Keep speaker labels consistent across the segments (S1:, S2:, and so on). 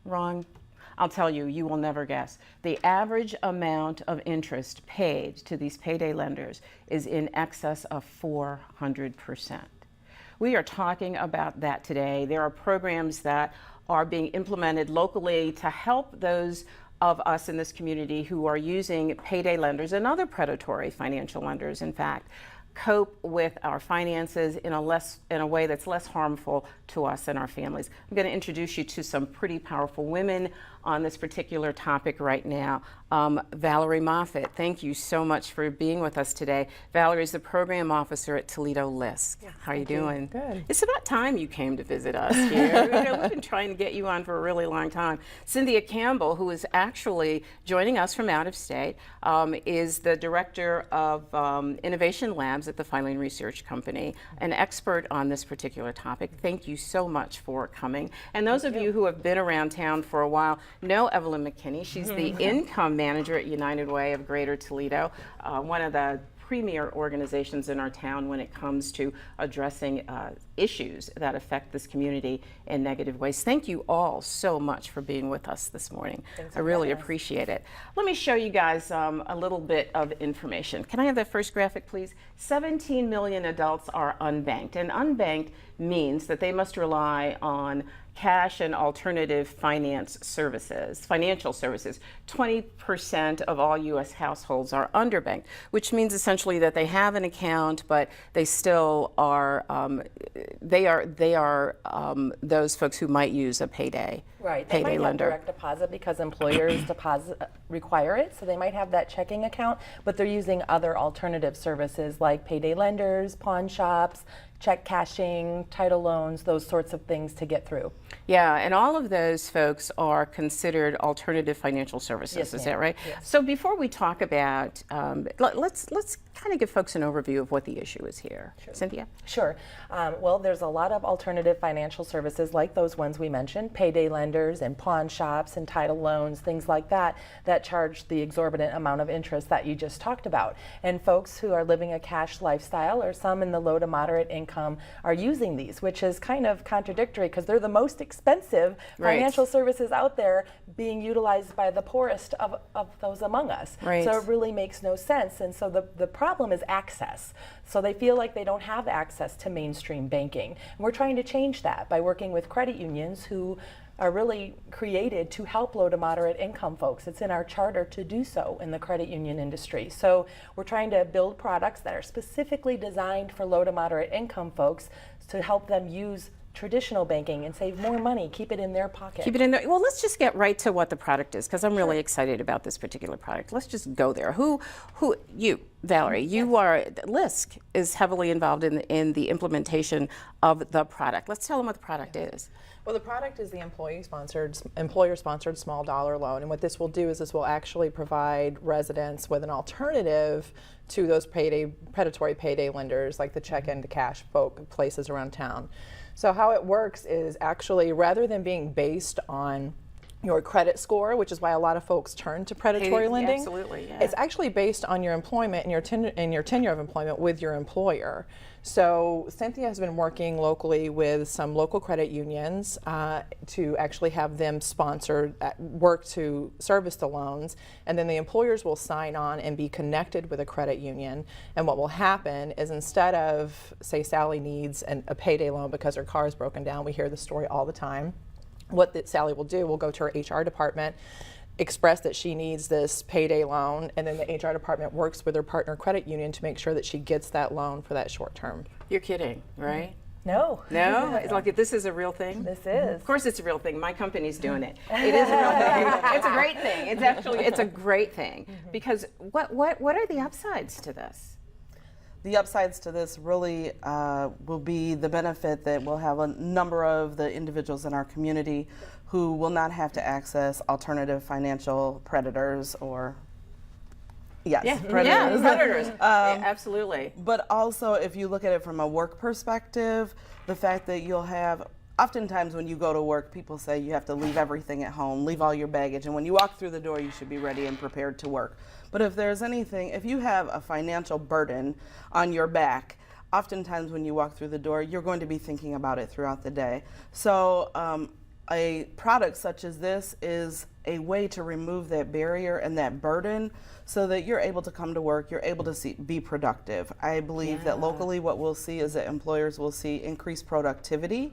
S1: Wrong. I'll tell you, you will never guess. The average amount of interest paid to these payday lenders is in excess of 400%. We are talking about that today. There are programs that are being implemented locally to help those of us in this community who are using payday lenders and other predatory financial lenders, in fact, cope with our finances in a way that's less harmful to us and our families. I'm going to introduce you to some pretty powerful women on this particular topic right now. Valerie Moffitt, thank you so much for being with us today. Valerie is the program officer at Toledo LISC.
S2: Yes,
S1: how are you doing?
S2: Good.
S1: It's about time you came to visit us here. We've been trying to get you on for a really long time. Cynthia Campbell, who is actually joining us from out of state, is the director of Innovation Labs at the Filene Research Company, an expert on this particular topic. Thank you so much for coming. And those of you who have been around town for a while know Evelyn McKinney. She's the income manager at United Way of Greater Toledo, one of the premier organizations in our town when it comes to addressing issues that affect this community in negative ways. Thank you all so much for being with us this morning. I really appreciate it. Let me show you guys a little bit of information. Can I have that first graphic, please? 17 million adults are unbanked, and unbanked means that they must rely on cash and alternative financial services. 20% of all U.S. households are underbanked, which means essentially that they have an account, but they still are, those folks who might use a payday
S2: Right. They might
S1: lender.
S2: have direct deposit because employers require it, so they might have that checking account, but they're using other alternative services like payday lenders, pawn shops, check cashing, title loans, those sorts of things to get through.
S1: Yeah, and all of those folks are considered alternative financial services.
S2: Yes,
S1: is that right?
S2: Yes.
S1: So before we talk about, let's kind of give folks an overview of what the issue is here.
S2: Sure.
S1: Cynthia?
S2: Sure. Well, there's a lot of alternative financial services like those ones we mentioned, payday lenders and pawn shops and title loans, things like that, that charge the exorbitant amount of interest that you just talked about. And folks who are living a cash lifestyle, or some in the low to moderate income, are using these, which is kind of contradictory because they're the most expensive financial services out there being utilized by the poorest of those among us.
S1: Right.
S2: So it really makes no sense. And so the problem is access. So they feel like they don't have access to mainstream banking. And we're trying to change that by working with credit unions who are really created to help low to moderate income folks. It's in our charter to do so in the credit union industry. So we're trying to build products that are specifically designed for low to moderate income folks to help them use traditional banking and save more money, keep it in their pocket.
S1: Keep it in there. Well, let's just get right to what the product is, because I'm really excited about this particular product. Let's just go there. You, Valerie, you are, LISC is heavily involved in the implementation of the product. Let's tell them what the product is.
S3: Well, the product is the employer-sponsored small dollar loan, and what this will do is this will actually provide residents with an alternative to those predatory payday lenders like the check-in to cash places around town. So how it works is actually, rather than being based on your credit score, which is why a lot of folks turn to predatory lending.
S1: Absolutely, yeah.
S3: It's actually based on your employment and your tenure of employment with your employer. So Cynthia has been working locally with some local credit unions to actually have them work to service the loans, and then the employers will sign on and be connected with a credit union. And what will happen is, instead of, say, Sally needs a payday loan because her car is broken down, we hear the story all the time. What Sally will do, will go to her HR department, express that she needs this payday loan, and then the HR department works with her partner credit union to make sure that she gets that loan for that short term.
S1: You're kidding, right?
S2: No.
S1: No? It's like, this is a real thing?
S2: This is.
S1: Of course it's a real thing. My company's doing it. It is a real thing. It's a great thing. It's a great thing. Because what are the upsides to this?
S4: The upsides to this really will be the benefit that we'll have a number of the individuals in our community who will not have to access alternative financial predators or predators.
S1: Yeah, predators. Absolutely.
S4: But also, if you look at it from a work perspective, the fact that you'll have, oftentimes when you go to work, people say you have to leave everything at home, leave all your baggage, and when you walk through the door, you should be ready and prepared to work. But if there's anything, if you have a financial burden on your back, oftentimes when you walk through the door, you're going to be thinking about it throughout the day. So a product such as this is a way to remove that barrier and that burden so that you're able to come to work, you're able to be productive. I believe that locally what we'll see is that employers will see increased productivity.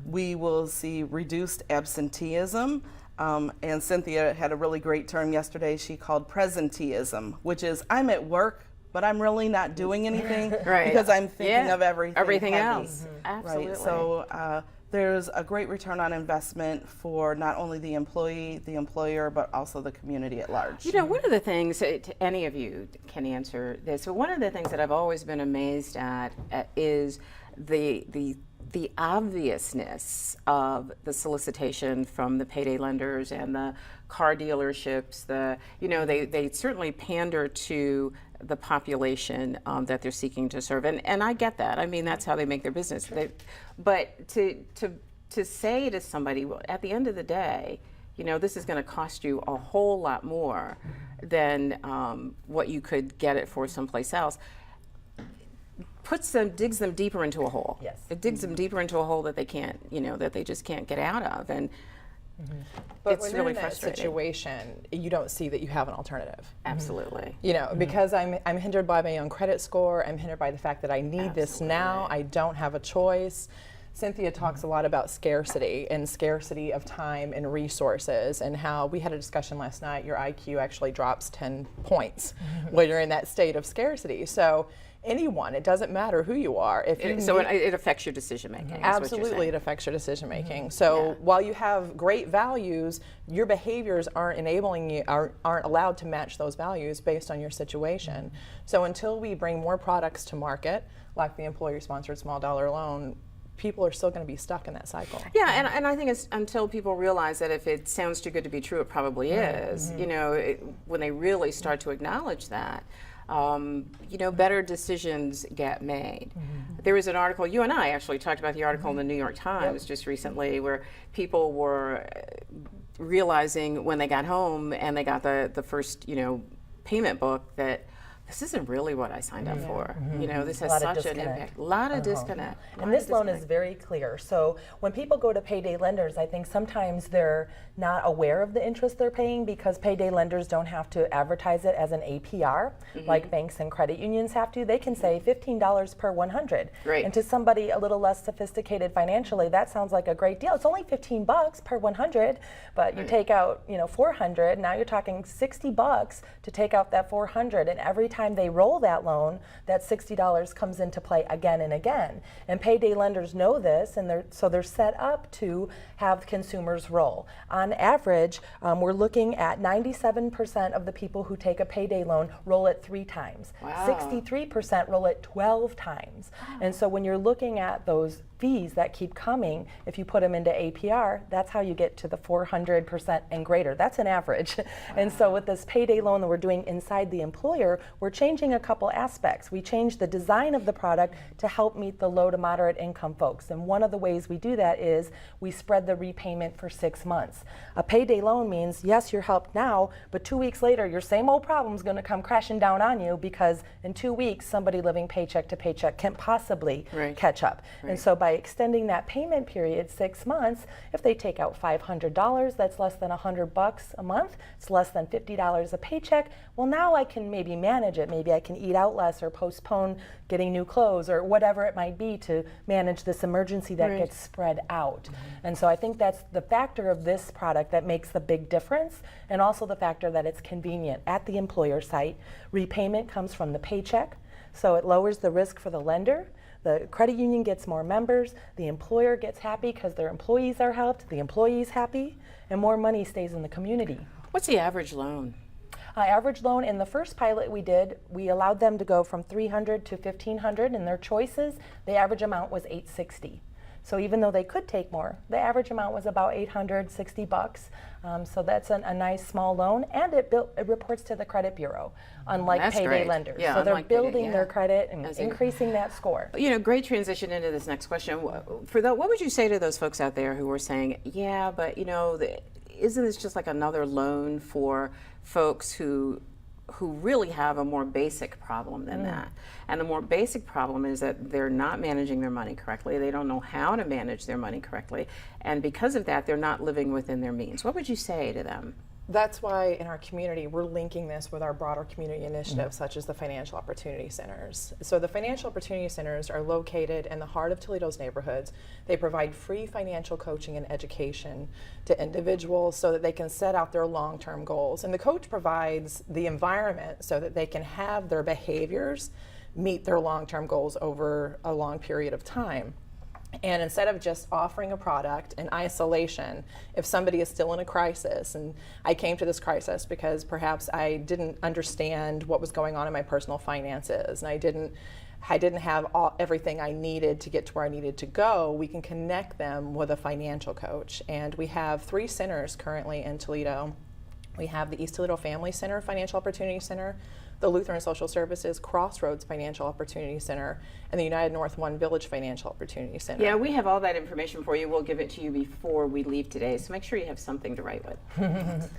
S4: We will see reduced absenteeism. And Cynthia had a really great term yesterday she called presenteeism, which is I'm at work, but I'm really not doing anything because I'm thinking of everything heavy.
S1: else. Absolutely.
S4: Right. So there's a great return on investment for not only the employee, the employer, but also the community at large.
S1: You know, one of the things, any of you can answer this, but one of the things that I've always been amazed at is the obviousness of the solicitation from the payday lenders and the car dealerships. They certainly pander to the population that they're seeking to serve, and I get that. I mean, that's how they make their business. But to say to somebody, well, at the end of the day, this is going to cost you a whole lot more than what you could get it for someplace else, digs them deeper into a hole.
S2: Yes.
S1: It digs them deeper into a hole that they can't, that they just can't get out of, and
S3: But
S1: it's
S3: when
S1: really
S3: you're in that
S1: frustrating.
S3: situation, you don't see that you have an alternative.
S1: Absolutely.
S3: Because I'm hindered by my own credit score, I'm hindered by the fact that I need this now, I don't have a choice. Cynthia talks a lot about scarcity and scarcity of time and resources, and how we had a discussion last night, your IQ actually drops 10 points when you're in that state of scarcity. So anyone, it doesn't matter who you are. If you
S1: It affects your decision making.
S3: Absolutely, it affects your decision making. So while you have great values, your behaviors aren't enabling you, aren't allowed to match those values based on your situation. So until we bring more products to market, like the employer-sponsored small dollar loan, people are still going to be stuck in that cycle.
S1: Yeah, and I think it's until people realize that if it sounds too good to be true, it probably is. When they really start to acknowledge that. Better decisions get made. There was an article, you and I actually talked about the article in the New York Times just recently, where people were realizing when they got home and they got the first, payment book that this isn't really what I signed up for. This has such an impact. A lot of disconnect.
S2: And this loan is very clear. So when people go to payday lenders, I think sometimes they're not aware of the interest they're paying because payday lenders don't have to advertise it as an APR like banks and credit unions have to. They can say $15 per 100.
S1: Right.
S2: And to somebody a little less sophisticated financially, that sounds like a great deal. It's only $15 per 100, but you take out, 400, now you're talking $60 to take out that 400, and every time they roll that loan, that $60 comes into play again and again. And payday lenders know this, and they're set up to have consumers roll. On average, we're looking at 97% of the people who take a payday loan roll it 3 times.
S1: Wow.
S2: 63% roll it 12 times. And so when you're looking at those fees that keep coming, if you put them into APR, that's how you get to the 400% and greater. That's an average. And so with this payday loan that we're doing inside the employer, we're changing a couple aspects. We changed the design of the product to help meet the low to moderate income folks. And one of the ways we do that is we spread the repayment for 6 months. A payday loan means, yes, you're helped now, but 2 weeks later, your same old problem's gonna come crashing down on you because in 2 weeks, somebody living paycheck to paycheck can't possibly catch up. And so by extending that payment period 6 months, if they take out $500, that's less than $100 a month. It's less than $50 a paycheck. Well, now I can maybe manage it. Maybe I can eat out less or postpone getting new clothes or whatever it might be to manage this emergency that gets spread out. And so I think that's the factor of this product that makes the big difference, and also the factor that it's convenient. At the employer site, repayment comes from the paycheck, so it lowers the risk for the lender. The credit union gets more members, the employer gets happy because their employees are helped, the employee's happy, and more money stays in the community.
S1: What's the average loan?
S2: Average loan in the first pilot we did, we allowed them to go from $300 to $1,500 in their choices. The average amount was $860. So even though they could take more, the average amount was about $860. So that's a nice small loan, and it reports to the credit bureau, unlike
S1: That's
S2: payday
S1: great.
S2: lenders.
S1: Yeah,
S2: so they're
S1: unlike payday,
S2: building their credit and
S1: As in-
S2: increasing that score.
S1: Great transition into this next question. What would you say to those folks out there who are saying, yeah, but isn't this just like another loan for folks who who really have a more basic problem than that. And the more basic problem is that they're not managing their money correctly. They don't know how to manage their money correctly. And because of that, they're not living within their means. What would you say to them?
S3: That's why in our community, we're linking this with our broader community initiatives, such as the Financial Opportunity Centers. So the Financial Opportunity Centers are located in the heart of Toledo's neighborhoods. They provide free financial coaching and education to individuals so that they can set out their long-term goals. And the coach provides the environment so that they can have their behaviors meet their long-term goals over a long period of time. And instead of just offering a product in isolation, if somebody is still in a crisis, and I came to this crisis because perhaps I didn't understand what was going on in my personal finances, and I didn't have everything I needed to get to where I needed to go, we can connect them with a financial coach. And we have 3 centers currently in Toledo. We have the East Toledo Family Center Financial Opportunity Center, the Lutheran Social Services Crossroads Financial Opportunity Center, and the United North One Village Financial Opportunity Center.
S1: Yeah, we have all that information for you. We'll give it to you before we leave today, so make sure you have something to write with.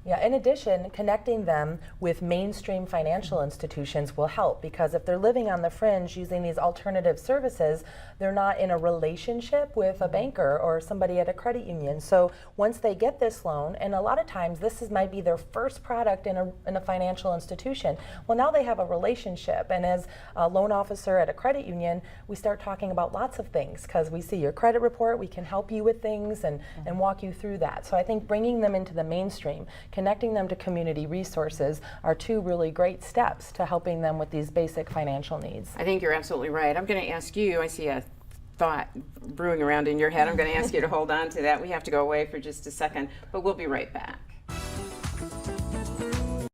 S2: Yeah, in addition, connecting them with mainstream financial institutions will help, because if they're living on the fringe using these alternative services, they're not in a relationship with a banker or somebody at a credit union. So once they get this loan, and a lot of times might be their first product in a financial institution, well, now they have a relationship. And as a loan officer at a credit union, we start talking about lots of things, because we see your credit report, we can help you with things and walk you through that. So I think bringing them into the mainstream, connecting them to community resources are 2 really great steps to helping them with these basic financial needs.
S1: I think you're absolutely right. I'm going to ask you, I see a thought brewing around in your head. I'm going to ask you to hold on to that. We have to go away for just a second, but we'll be right back.